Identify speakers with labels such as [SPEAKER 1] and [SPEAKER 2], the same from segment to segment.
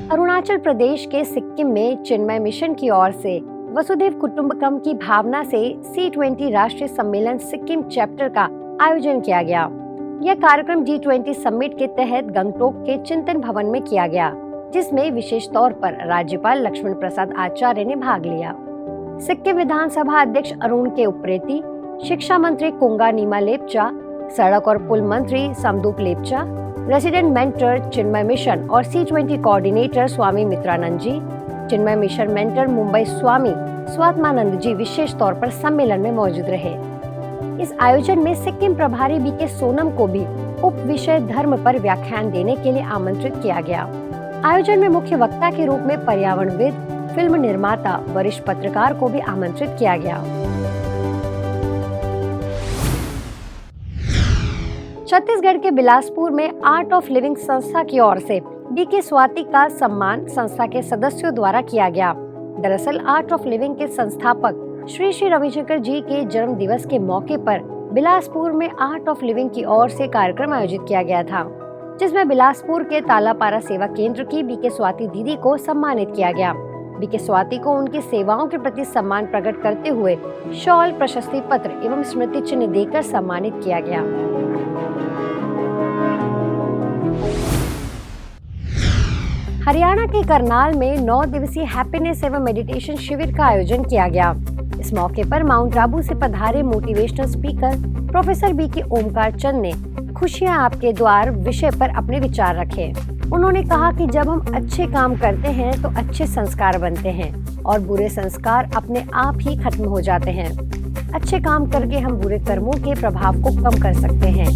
[SPEAKER 1] अरुणाचल प्रदेश के सिक्किम में चिन्मय मिशन की ओर से वसुधैव कुटुंबकम की भावना से C20 राष्ट्रीय सम्मेलन सिक्किम चैप्टर का आयोजन किया गया। यह कार्यक्रम G20 समिट के तहत गंगटोक के चिंतन भवन में किया गया, जिसमें विशेष तौर पर राज्यपाल लक्ष्मण प्रसाद आचार्य ने भाग लिया। सिक्किम विधानसभा अध्यक्ष अरुण के उप्रेती, शिक्षा मंत्री कुंगा नीमा लेप्चा, सड़क और पुल मंत्री समदूप लेप्चा, रेसिडेंट मेंटर चिन्मय मिशन और C20 कोऑर्डिनेटर स्वामी मित्रानंद जी, चिन्मय मिशन मेंटर मुंबई स्वामी स्वात्मानंद जी विशेष तौर पर सम्मेलन में मौजूद रहे। इस आयोजन में सिक्किम प्रभारी BK सोनम को भी उप विषय धर्म पर व्याख्यान देने के लिए आमंत्रित किया गया। आयोजन में मुख्य वक्ता के रूप में पर्यावरणविद, फिल्म निर्माता, वरिष्ठ पत्रकार को भी आमंत्रित किया गया। छत्तीसगढ़ के बिलासपुर में आर्ट ऑफ लिविंग संस्था की ओर से BK स्वाति का सम्मान संस्था के सदस्यों द्वारा किया गया। दरअसल आर्ट ऑफ लिविंग के संस्थापक श्री श्री रविशंकर जी के जन्म दिवस के मौके पर बिलासपुर में आर्ट ऑफ लिविंग की ओर से कार्यक्रम आयोजित किया गया था, जिसमें बिलासपुर के तालापारा सेवा केंद्र की BK स्वाति दीदी को सम्मानित किया गया। BK स्वाति को उनकी सेवाओं के प्रति सम्मान प्रकट करते हुए शॉल, प्रशस्ति पत्र एवं स्मृति चिन्ह देकर सम्मानित किया गया। हरियाणा के करनाल में 9 दिवसीय हैप्पीनेस एवं मेडिटेशन शिविर का आयोजन किया गया। इस मौके पर माउंट आबू से पधारे motivational speaker professor BK Omkar Chand ने खुशियां आपके द्वार विषय पर अपने विचार रखे। उन्होंने कहा कि जब हम अच्छे काम करते हैं तो अच्छे संस्कार बनते हैं और बुरे संस्कार अपने आप ही खत्म हो जाते हैं। अच्छे काम करके हम बुरे कर्मों के प्रभाव को कम कर सकते हैं।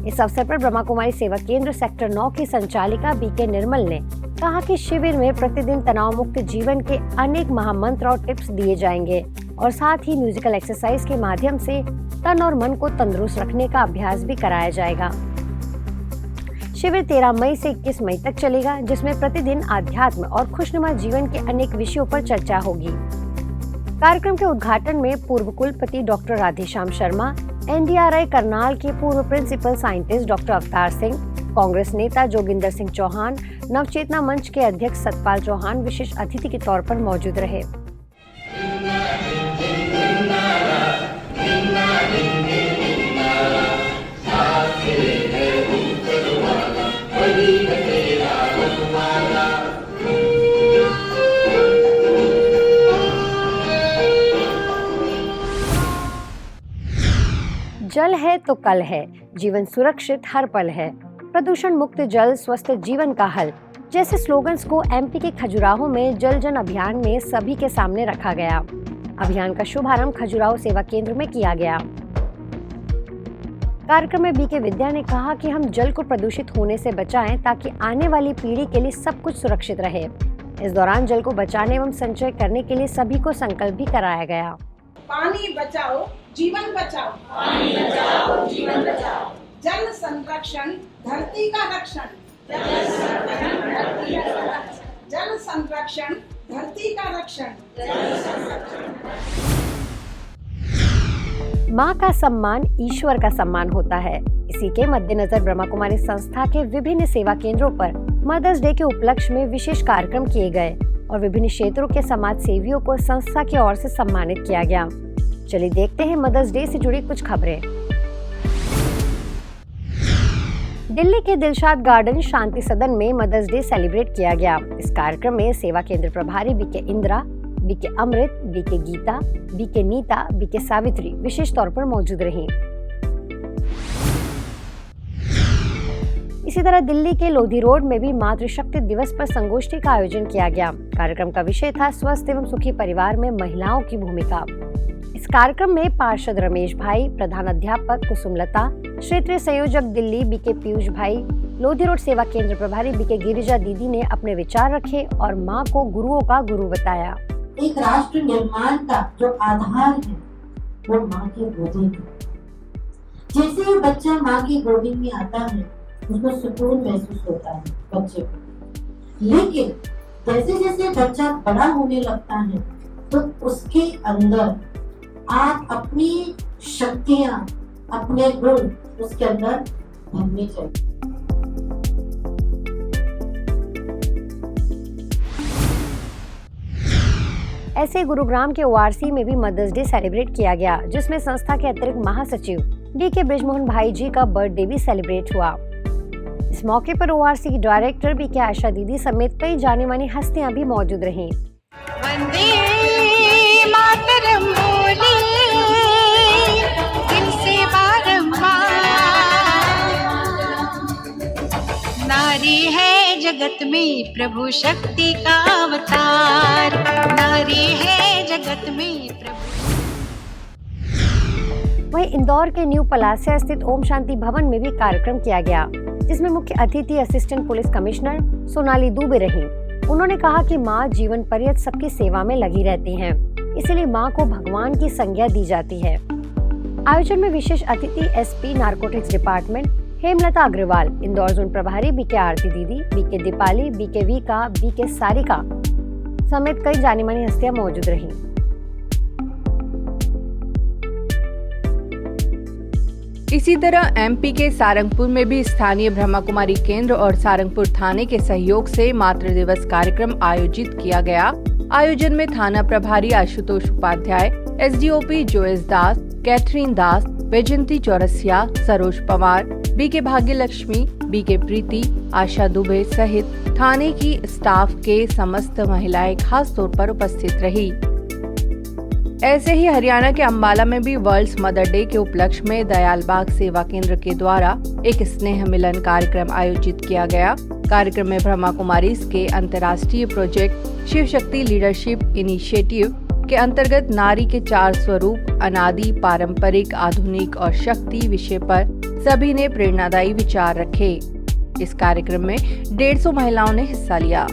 [SPEAKER 1] इस अवसर पर ब्रह्मा कुमारी सेवा केंद्र सेक्टर 9 की संचालिका BK निर्मल ने कहा कि शिविर में प्रतिदिन तनाव मुक्त जीवन के अनेक महामंत्र और टिप्स दिए जाएंगे और साथ ही म्यूजिकल एक्सरसाइज के माध्यम से तन और मन को तंदुरुस्त रखने का अभ्यास भी कराया जाएगा। शिविर 13 मई से 21 मई तक चलेगा, जिसमें प्रतिदिन आध्यात्म और खुशनुमा जीवन के अनेक विषयों पर चर्चा होगी। कार्यक्रम के उद्घाटन में पूर्व कुलपति डॉक्टर राधेश्याम शर्मा, NDRI करनाल के पूर्व principal scientist doctor Avtar Singh, Congress नेता जोगिंदर सिंह चौहान, नवचेतना मंच के अध्यक्ष सतपाल चौहान विशेष अतिथि के तौर पर मौजूद रहे। जल है तो कल है, जीवन सुरक्षित हर पल है, प्रदूषण मुक्त जल स्वस्थ जीवन का हल जैसे स्लोगन्स को MP के खजुराहो में जल जन अभियान में सभी के सामने रखा गया। अभियान का शुभारंभ खजुराहो सेवा केंद्र में किया गया। कार्यक्रम में BK विद्या ने कहा कि हम जल को प्रदूषित होने से बचाएं ताकि आने वाली पीढ़ी के लिए सब कुछ सुरक्षित रहे। इस दौरान जल को बचाने एवं संचय करने के लिए सभी को संकल्प भी कराया गया।
[SPEAKER 2] पानी बचाओ, जीवन बचाओ, पानी बचाओ, जीवन बचाओ, जल संरक्षण धरती का रक्षण, जल संरक्षण धरती का रक्षण, जल संरक्षण धरती का रक्षण, जल संरक्षण।
[SPEAKER 1] माँ का सम्मान ईश्वर का सम्मान होता है। इसी के मद्देनजर ब्रह्मा कुमारी संस्था के विभिन्न सेवा केंद्रों पर मदर्स डे के उपलक्ष्य में विशेष कार्यक्रम किए गए और विभिन्न क्षेत्रों के समाज सेवियों को संस्था की ओर से सम्मानित किया गया। चलिए देखते हैं मदर्स डे से जुड़ी कुछ खबरें। दिल्ली के दिलशाद गार्डन शांति सदन में मदर्स डे सेलिब्रेट किया गया। इस कार्यक्रम में सेवा केंद्र प्रभारी BK इंदिरा, BK अमृत, BK Gita, BK Nita, BK Savitri विशेष तौर पर मौजूद रहीं। इसी तरह दिल्ली के लोधी रोड में भी मातृशक्ति दिवस पर संगोष्ठी का आयोजन किया गया। कार्यक्रम का विषय था स्वस्थ एवं सुखी परिवार में महिलाओं की भूमिका। इस कार्यक्रम में पार्षद रमेश भाई, प्रधान अध्यापक कुसुमलता, क्षेत्रीय संयोजक दिल्ली BK पीयूष भाई, लोधी रोड सेवा केंद्र प्रभारी BK गिरिजा दीदी ने अपने विचार रखे और माँ को गुरुओं का गुरु बताया।
[SPEAKER 3] एक राष्ट्र निर्माण का जो आधार है वो माँ की गोदी है। जैसे ही बच्चा माँ की गोदी में आता है उसको सुकून महसूस होता है बच्चे को, लेकिन जैसे जैसे बच्चा बड़ा होने लगता है तो उसके अंदर आप अपनी शक्तियां, अपने गुण उसके अंदर भरने चाहिए।
[SPEAKER 1] ऐसे गुरुग्राम के ओआरसी में भी मदर्स डे सेलिब्रेट किया गया, जिसमें संस्था के अतिरिक्त महासचिव बीके बृजमोहन भाई जी का बर्थडे भी सेलिब्रेट हुआ। इस मौके पर ओआरसी की डायरेक्टर बीके आशा दीदी समेत कई जानी मानी हस्तियां भी मौजूद रहीं।
[SPEAKER 4] वंदे मातरम बोले दिल से बारंबार, नारी है जगत में प्रभु शक्ति का अवतार, नारी है जगत में प्रभु।
[SPEAKER 1] वहीं इंदौर के न्यू पलासिया स्थित ओम शांति भवन में भी कार्यक्रम किया गया, जिसमें मुख्य अतिथि assistant police commissioner Sonali Dubey रहीं। उन्होंने कहा कि माँ जीवन पर्यंत सबकी सेवा में लगी रहती हैं, इसलिए माँ को भगवान की संज्ञा दी जाती है। आयोजन में विशेष अतिथि SP narcotics department Hemlata Agarwal, Indore zone प्रभारी बीके आरती दीदी, BK Deepali, BK Veeka, BK Sarika समेत कई जानी मानी हस्तियां मौजूद रहीं।
[SPEAKER 5] इसी तरह एमपी के सारंगपुर में भी स्थानीय ब्रह्मा कुमारी केंद्र और सारंगपुर थाने के सहयोग से मातृ दिवस कार्यक्रम आयोजित किया गया। आयोजन में थाना प्रभारी आशुतोष उपाध्याय, एसडीओपी जोयस दास, कैथरीन दास, वैजयंती चौरसिया, सरोज पवार, बीके भाग्यलक्ष्मी, बीके प्रीति, आशा दुबे सहित थाने की स्टाफ के समस्त महिलाएं खास तौर पर उपस्थित रही। ऐसे ही हरियाणा के अंबाला में भी वर्ल्ड मदर डे के उपलक्ष्य में दयालबाग सेवा केंद्र के द्वारा एक स्नेह मिलन कार्यक्रम आयोजित किया गया। कार्यक्रम में ब्रह्मा कुमारी के अंतर्राष्ट्रीय project Shiv Shakti leadership initiative के अंतर्गत नारी के 4 स्वरूप अनादि, पारंपरिक, आधुनिक और शक्ति विषय पर सभी ने प्रेरणादायी विचार रखे। इस कार्यक्रम में 150 महिलाओं ने हिस्सा लिया।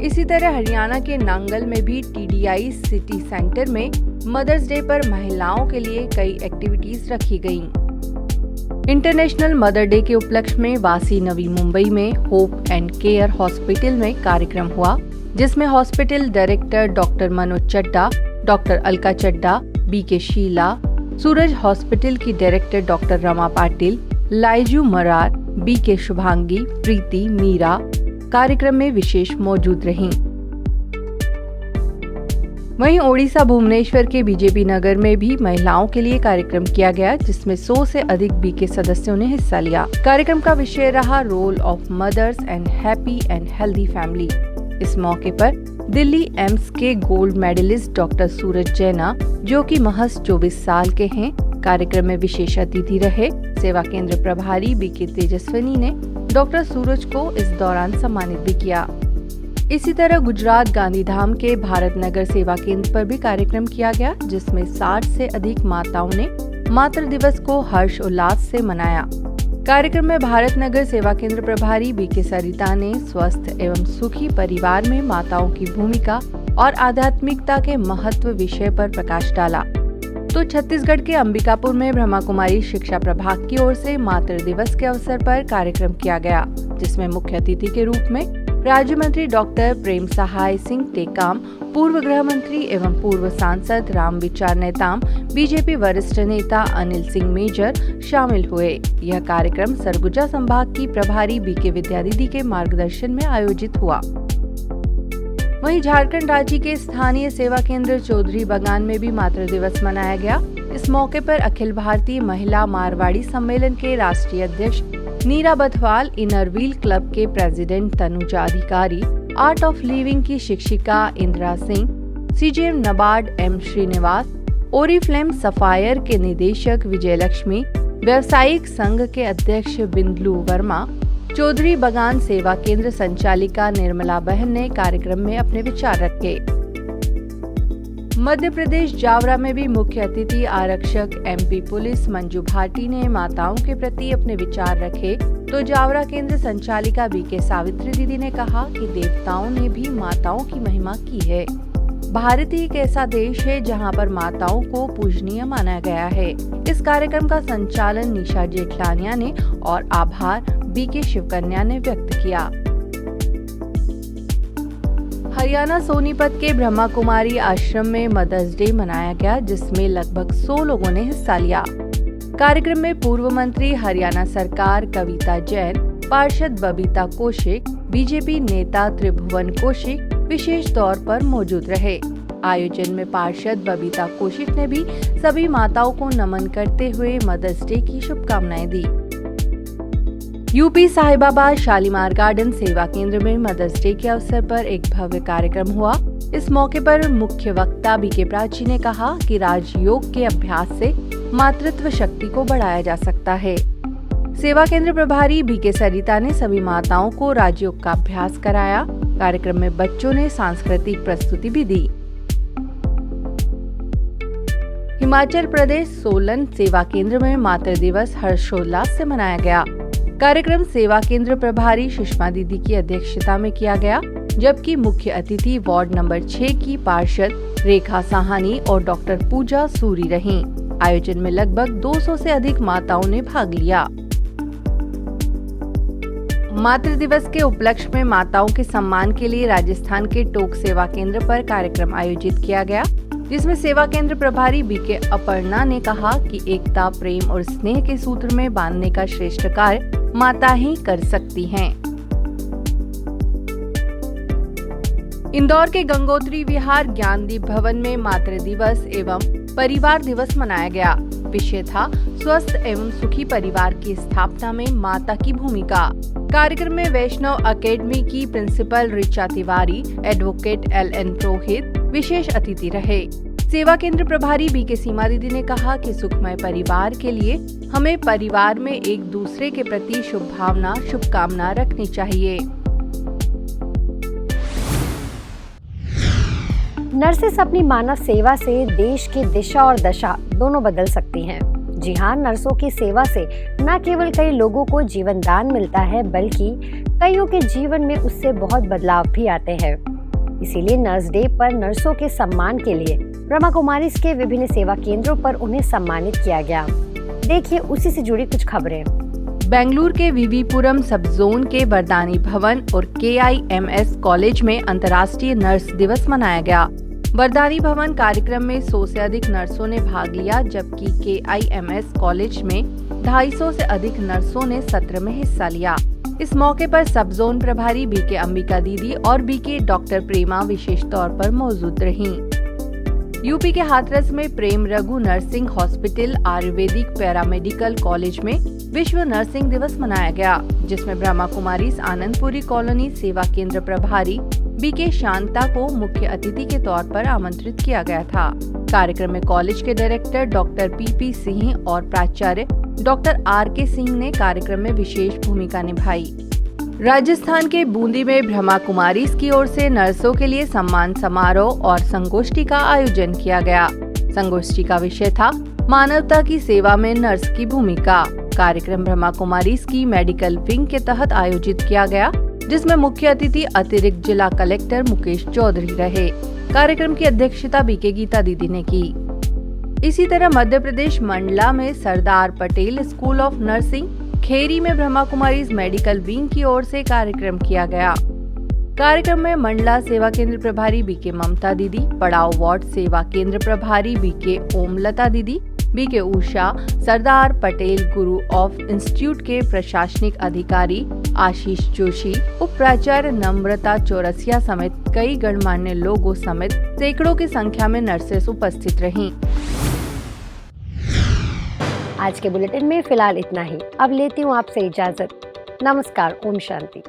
[SPEAKER 5] इसी तरह हरियाणा के नांगल में भी टीडीआई सिटी सेंटर में मदर्स डे पर महिलाओं के लिए कई एक्टिविटीज रखी गयी। इंटरनेशनल मदर डे के उपलक्ष्य में वासी नवी मुंबई में होप एंड केयर हॉस्पिटल में कार्यक्रम हुआ, जिसमें hospital director doctor Manoj Chadda, doctor Alka Chadda, BK Sheela, Suraj hospital की director doctor Rama Patil, Laiju Marar, BK Shubhangi, Preeti, Meera कार्यक्रम में विशेष मौजूद रहीं। वहीं ओडिशा भुवनेश्वर के बीजेपी नगर में भी महिलाओं के लिए कार्यक्रम किया गया, जिसमें 100 से अधिक बीके सदस्यों ने हिस्सा लिया। कार्यक्रम का विषय रहा role of mothers and happy and healthy family. इस मौके पर दिल्ली एम्स के gold medallist doctor Suraj Jaina, जो कि महज 24 साल के हैं, कार्यक्रम में विशेष अतिथि रहे। सेवा केंद्र प्रभारी बीके तेजस्विनी ने डॉक्टर सूरज को इस दौरान सम्मानित भी किया। इसी तरह गुजरात गांधीधाम के भारत नगर सेवा केंद्र पर भी कार्यक्रम किया गया, जिसमें 60 से अधिक माताओं ने मातृ दिवस को हर्ष उल्लास से मनाया। कार्यक्रम में भारत नगर सेवा केंद्र प्रभारी बीके सरिता ने स्वस्थ एवं सुखी परिवार में माताओं की भूमिका और आध्यात्मिकता के महत्व विषय पर प्रकाश डाला। तो छत्तीसगढ़ के अंबिकापुर में ब्रह्मा कुमारी शिक्षा प्रभाग की ओर से मातृ दिवस के अवसर पर कार्यक्रम किया गया, जिसमें मुख्य अतिथि के रूप में राज्य मंत्री डॉक्टर प्रेम सहाय सिंह टेकाम, पूर्व गृह मंत्री एवं पूर्व सांसद रामविचार नेताम, बीजेपी वरिष्ठ नेता अनिल सिंह मेजर शामिल हुए। यह कार्यक्रम सरगुजा संभाग की प्रभारी बीके विद्या दीदी के मार्गदर्शन में आयोजित हुआ। वहीं झारखंड राज्य के स्थानीय सेवा केंद्र चौधरी बगान में भी मातृ दिवस मनाया गया। इस मौके पर अखिल भारतीय महिला मारवाड़ी सम्मेलन के राष्ट्रीय अध्यक्ष नीरा बथवाल, इनरव्हील क्लब के President Tanuja Adhikari, Art of Living की शिक्षिका Indira Singh, CGM NABARD M Srinivas, Oriflame Sapphire के निदेशक विजयलक्ष्मी, व्यवसायिक संघ के अध्यक्ष बिंदलू वर्मा, चौधरी बगान सेवा केंद्र संचालिका निर्मला बहन ने कार्यक्रम में अपने विचार रखे। मध्य प्रदेश जावरा में भी मुख्य अतिथि आरक्षक एमपी पुलिस मंजू भाटी ने माताओं के प्रति अपने विचार रखे। तो जावरा केंद्र संचालिका बीके सावित्री दीदी ने कहा कि देवताओं ने भी माताओं की महिमा की है। भारत ही एक ऐसा देश है जहां पर माताओं को पूजनीय माना गया है। इस कार्यक्रम का संचालन निशा जेठलानिया ने और आभार बीके शिवकन्या ने व्यक्त किया। हरियाणा सोनीपत के ब्रह्मा कुमारी आश्रम में मदर्स डे मनाया गया, जिसमें लगभग 100 लोगों ने हिस्सा लिया। कार्यक्रम में पूर्व मंत्री हरियाणा सरकार कविता जैन, पार्षद बबीता कौशिक, बीजेपी नेता त्रिभुवन कौशिक विशेष तौर पर मौजूद रहे। आयोजन में पार्षद बबीता कौशिक ने भी सभी माताओं को नमन करते हुए मदर्स डे की शुभकामनाएं दी। यूपी साहिबाबाद शालीमार गार्डन सेवा केंद्र में मदर्स डे के अवसर पर एक भव्य कार्यक्रम हुआ। इस मौके पर मुख्य वक्ता बीके प्राची ने कहा कि राजयोग के अभ्यास से मातृत्व शक्ति को बढ़ाया जा सकता है। सेवा केंद्र प्रभारी बीके सरिता ने सभी माताओं को राजयोग का अभ्यास कराया। कार्यक्रम में बच्चों ने सांस्कृतिक प्रस्तुति भी दी। हिमाचल प्रदेश सोलन सेवा केंद्र में मातृ दिवस हर्षोल्लास से मनाया गया। कार्यक्रम सेवा केंद्र प्रभारी सुषमा दीदी की अध्यक्षता में किया गया, जबकि मुख्य अतिथि वार्ड नंबर 6 की पार्षद रेखा साहनी और डॉक्टर पूजा सूरी रहीं। आयोजन में लगभग 200 से अधिक माताओं ने भाग लिया। मातृ दिवस के उपलक्ष्य में माताओं के सम्मान के लिए राजस्थान के टोक सेवा केंद्र पर कार्यक्रम आयोजित किया गया, जिसमें सेवा केंद्र प्रभारी बीके अपर्णा ने कहा कि एकता, प्रेम और स्नेह के सूत्र में बांधने का श्रेष्ठ कार्य माता ही कर सकती हैं। इंदौर के गंगोत्री विहार ज्ञानदीप भवन में मातृ दिवस एवं परिवार दिवस मनाया गया। विषय था स्वस्थ एवं सुखी परिवार की स्थापना में माता की भूमिका। कार्यक्रम में वैष्णव अकेडमी की principal Richa Tiwari, advocate LN Purohit विशेष अतिथि रहे। सेवा केंद्र प्रभारी बीके सीमा दीदी ने कहा कि सुखमय परिवार के लिए हमें परिवार में एक दूसरे के प्रति शुभ भावना, शुभकामना रखनी चाहिए।
[SPEAKER 1] नर्सेस अपनी मानव सेवा से देश की दिशा और दशा दोनों बदल सकती हैं। जी हाँ, नर्सों की सेवा से न केवल कई लोगों को जीवन दान मिलता है, बल्कि कईयों के जीवन में उससे बहुत बदलाव भी आते हैं। इसीलिए नर्स डे पर नर्सों के सम्मान के लिए ब्रह्मा कुमारी के विभिन्न सेवा केंद्रों पर उन्हें सम्मानित किया गया। देखिए उसी से जुड़ी कुछ खबरें।
[SPEAKER 5] बेंगलुरु के वीवीपुरम सब जोन के वरदानी भवन और KIMS कॉलेज में अंतर्राष्ट्रीय नर्स दिवस मनाया गया। वरदानी भवन कार्यक्रम में 100 से अधिक नर्सों ने भाग लिया, जबकि KIMS कॉलेज में 250 से अधिक नर्सों ने सत्र में हिस्सा लिया। इस मौके पर सब जोन प्रभारी बीके अंबिका दीदी और बीके डॉक्टर प्रेमा विशेष तौर पर मौजूद रहीं। यूपी के हाथरस में Prem Raghu nursing hospital ayurvedic paramedical college में विश्व नर्सिंग दिवस मनाया गया, जिसमें ब्रह्मा कुमारी आनंदपुरी कॉलोनी सेवा केंद्र प्रभारी बीके शांता को मुख्य अतिथि के तौर पर आमंत्रित किया गया था। कार्यक्रम में कॉलेज के डायरेक्टर डॉक्टर PP सिंह और प्राचार्य डॉक्टर RK सिंह ने कार्यक्रम में विशेष भूमिका निभाई। राजस्थान के बूंदी में ब्रह्मा कुमारी की ओर से नर्सों के लिए सम्मान समारोह और संगोष्ठी का आयोजन किया गया। संगोष्ठी का विषय था मानवता की सेवा में नर्स की भूमिका। कार्यक्रम ब्रह्मा कुमारी की मेडिकल विंग के तहत आयोजित किया गया, जिसमें मुख्य अतिथि अतिरिक्त जिला कलेक्टर मुकेश चौधरी रहे। कार्यक्रम की अध्यक्षता बीके गीता दीदी ने की। इसी तरह मध्य प्रदेश मंडला में Sardar Patel school of nursing खेरी में ब्रह्मा कुमारी मेडिकल विंग की ओर से कार्यक्रम किया गया। कार्यक्रम में मंडला सेवा केंद्र प्रभारी बीके ममता दीदी, पड़ाव वार्ड सेवा केंद्र प्रभारी बीके ओमलता दीदी, BK Usha, Sardar Patel Guru of institute के प्रशासनिक अधिकारी आशीष जोशी, उप प्राचार्य नम्रता चौरसिया समेत कई गणमान्य लोगों समेत सैकड़ों की संख्या में नर्सेस उपस्थित रहीं।
[SPEAKER 1] आज के बुलेटिन में फिलहाल इतना ही। अब लेती हूँ आपसे इजाजत। नमस्कार। ओम शांति।